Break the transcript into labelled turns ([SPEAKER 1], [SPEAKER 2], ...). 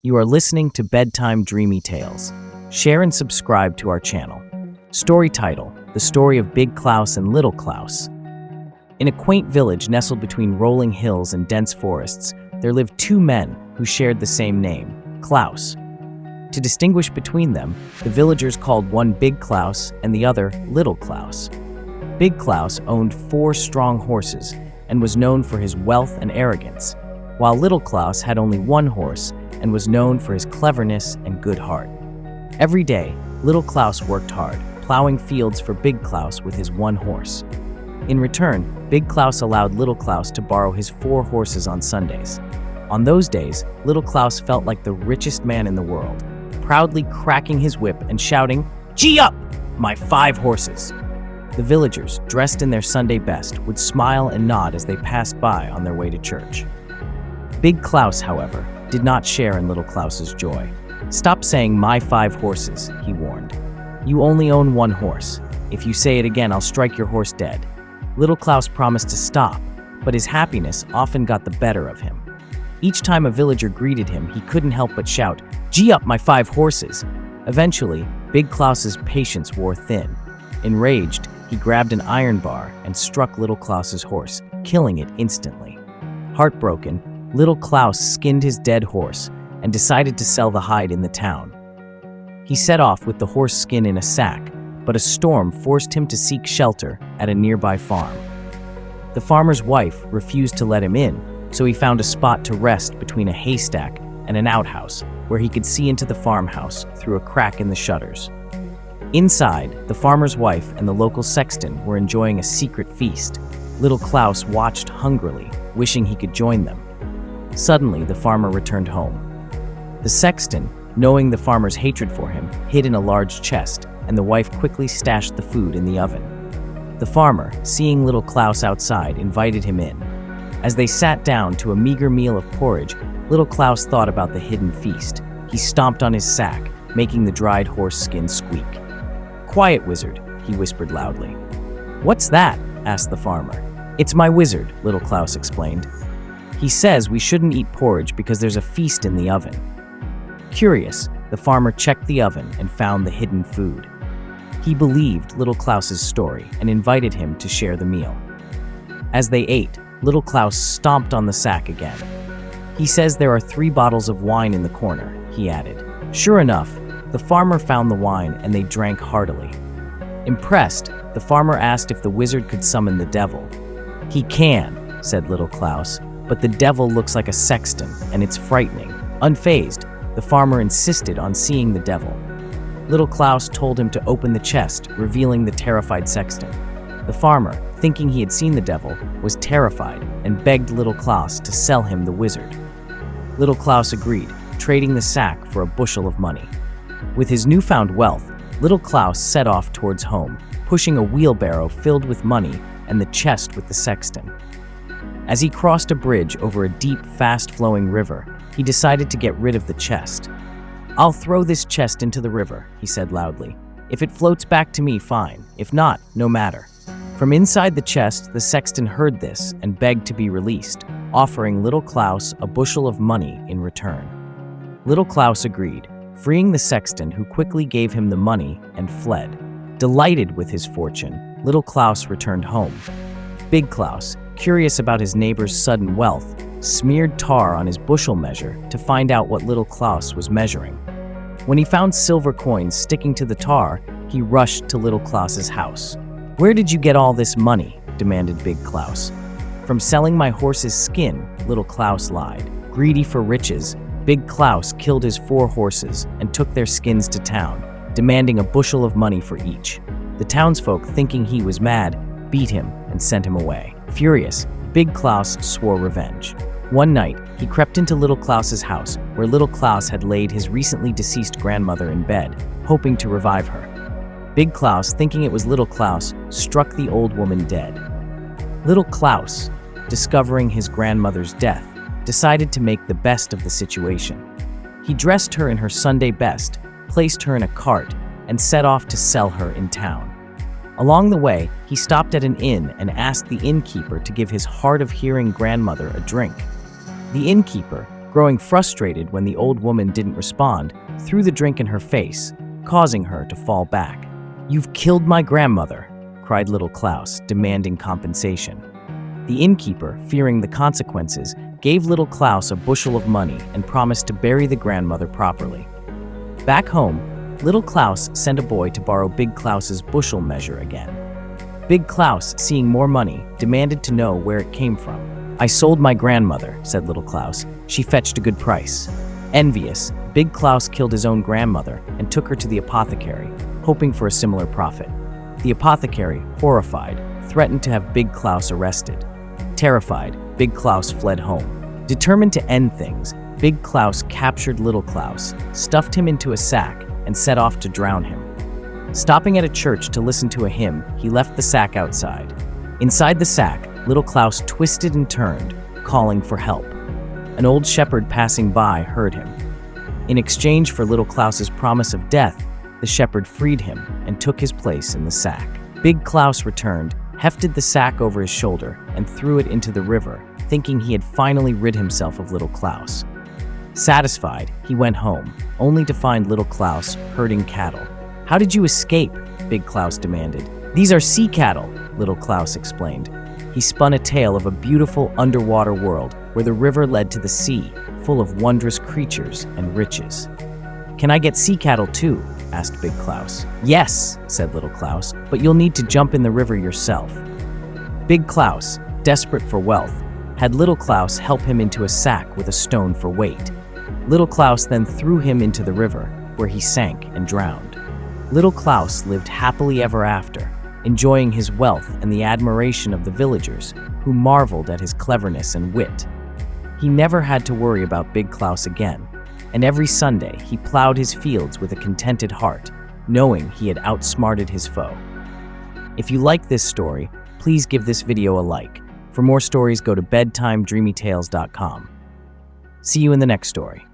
[SPEAKER 1] You are listening to Bedtime Dreamy Tales. Share and subscribe to our channel. Story title: The Story of Big Klaus and Little Klaus. In a quaint village nestled between rolling hills and dense forests, there lived two men who shared the same name, Klaus. To distinguish between them, the villagers called one Big Klaus and the other Little Klaus. Big Klaus owned 4 strong horses and was known for his wealth and arrogance, while Little Klaus had only 1 horse and was known for his cleverness and good heart. Every day, Little Klaus worked hard, plowing fields for Big Klaus with his 1 horse. In return, Big Klaus allowed Little Klaus to borrow his 4 horses on Sundays. On those days, Little Klaus felt like the richest man in the world, proudly cracking his whip and shouting, "Gee up, my 5 horses!" The villagers, dressed in their Sunday best, would smile and nod as they passed by on their way to church. Big Klaus, however, did not share in Little Klaus's joy. "Stop saying my 5 horses," he warned. "You only own 1 horse. If you say it again, I'll strike your horse dead." Little Klaus promised to stop, but his happiness often got the better of him. Each time a villager greeted him, he couldn't help but shout, "Gee up, my 5 horses!" Eventually, Big Klaus's patience wore thin. Enraged, he grabbed an iron bar and struck Little Klaus's horse, killing it instantly. Heartbroken, Little Klaus skinned his dead horse and decided to sell the hide in the town. He set off with the horse skin in a sack, but a storm forced him to seek shelter at a nearby farm. The farmer's wife refused to let him in, so he found a spot to rest between a haystack and an outhouse where he could see into the farmhouse through a crack in the shutters. Inside, the farmer's wife and the local Sexton were enjoying a secret feast. Little Klaus watched hungrily, wishing he could join them. Suddenly, the farmer returned home. The Sexton, knowing the farmer's hatred for him, hid in a large chest, and the wife quickly stashed the food in the oven. The farmer, seeing Little Klaus outside, invited him in. As they sat down to a meager meal of porridge, Little Klaus thought about the hidden feast. He stomped on his sack, making the dried horse skin squeak. "Quiet, wizard," he whispered loudly. "What's that?" asked the farmer. "It's my wizard," Little Klaus explained. "He says we shouldn't eat porridge because there's a feast in the oven." Curious, the farmer checked the oven and found the hidden food. He believed Little Klaus's story and invited him to share the meal. As they ate, Little Klaus stomped on the sack again. "He says there are 3 bottles of wine in the corner," he added. Sure enough, the farmer found the wine and they drank heartily. Impressed, the farmer asked if the wizard could summon the devil. "He can," said Little Klaus, "but the devil looks like a sexton and it's frightening." Unfazed, the farmer insisted on seeing the devil. Little Klaus told him to open the chest, revealing the terrified sexton. The farmer, thinking he had seen the devil, was terrified and begged Little Klaus to sell him the wizard. Little Klaus agreed, trading the sack for a bushel of money. With his newfound wealth, Little Klaus set off towards home, pushing a wheelbarrow filled with money and the chest with the sexton. As he crossed a bridge over a deep, fast-flowing river, he decided to get rid of the chest. "I'll throw this chest into the river," he said loudly. "If it floats back to me, fine. If not, no matter." From inside the chest, the sexton heard this and begged to be released, offering Little Klaus a bushel of money in return. Little Klaus agreed, freeing the sexton, who quickly gave him the money and fled. Delighted with his fortune, Little Klaus returned home. Big Klaus, curious about his neighbor's sudden wealth, smeared tar on his bushel measure to find out what Little Klaus was measuring. When he found silver coins sticking to the tar, he rushed to Little Klaus's house. "Where did you get all this money?" demanded Big Klaus. "From selling my horse's skin," Little Klaus lied. Greedy for riches, Big Klaus killed his 4 horses and took their skins to town, demanding a bushel of money for each. The townsfolk, thinking he was mad, beat him and sent him away. Furious, Big Klaus swore revenge. One night, he crept into Little Klaus's house, where Little Klaus had laid his recently deceased grandmother in bed, hoping to revive her. Big Klaus, thinking it was Little Klaus, struck the old woman dead. Little Klaus, discovering his grandmother's death, decided to make the best of the situation. He dressed her in her Sunday best, placed her in a cart, and set off to sell her in town. Along the way, he stopped at an inn and asked the innkeeper to give his hard-of-hearing grandmother a drink. The innkeeper, growing frustrated when the old woman didn't respond, threw the drink in her face, causing her to fall back. "You've killed my grandmother," cried Little Klaus, demanding compensation. The innkeeper, fearing the consequences, gave Little Klaus a bushel of money and promised to bury the grandmother properly. Back home, Little Klaus sent a boy to borrow Big Klaus's bushel measure again. Big Klaus, seeing more money, demanded to know where it came from. "I sold my grandmother," said Little Klaus. "She fetched a good price." Envious, Big Klaus killed his own grandmother and took her to the apothecary, hoping for a similar profit. The apothecary, horrified, threatened to have Big Klaus arrested. Terrified, Big Klaus fled home. Determined to end things, Big Klaus captured Little Klaus, stuffed him into a sack, and set off to drown him. Stopping at a church to listen to a hymn, he left the sack outside. Inside the sack, Little Klaus twisted and turned, calling for help. An old shepherd passing by heard him. In exchange for Little Klaus's promise of death, the shepherd freed him and took his place in the sack. Big Klaus returned, hefted the sack over his shoulder, and threw it into the river, thinking he had finally rid himself of Little Klaus. Satisfied, he went home, only to find Little Klaus herding cattle. "How did you escape?" Big Klaus demanded. "These are sea cattle," Little Klaus explained. He spun a tale of a beautiful underwater world where the river led to the sea, full of wondrous creatures and riches. "Can I get sea cattle too?" asked Big Klaus. "Yes," said Little Klaus, "but you'll need to jump in the river yourself." Big Klaus, desperate for wealth, had Little Klaus help him into a sack with a stone for weight. Little Klaus then threw him into the river, where he sank and drowned. Little Klaus lived happily ever after, enjoying his wealth and the admiration of the villagers, who marveled at his cleverness and wit. He never had to worry about Big Klaus again, and every Sunday he plowed his fields with a contented heart, knowing he had outsmarted his foe. If you like this story, please give this video a like. For more stories, go to bedtimedreamytales.com. See you in the next story.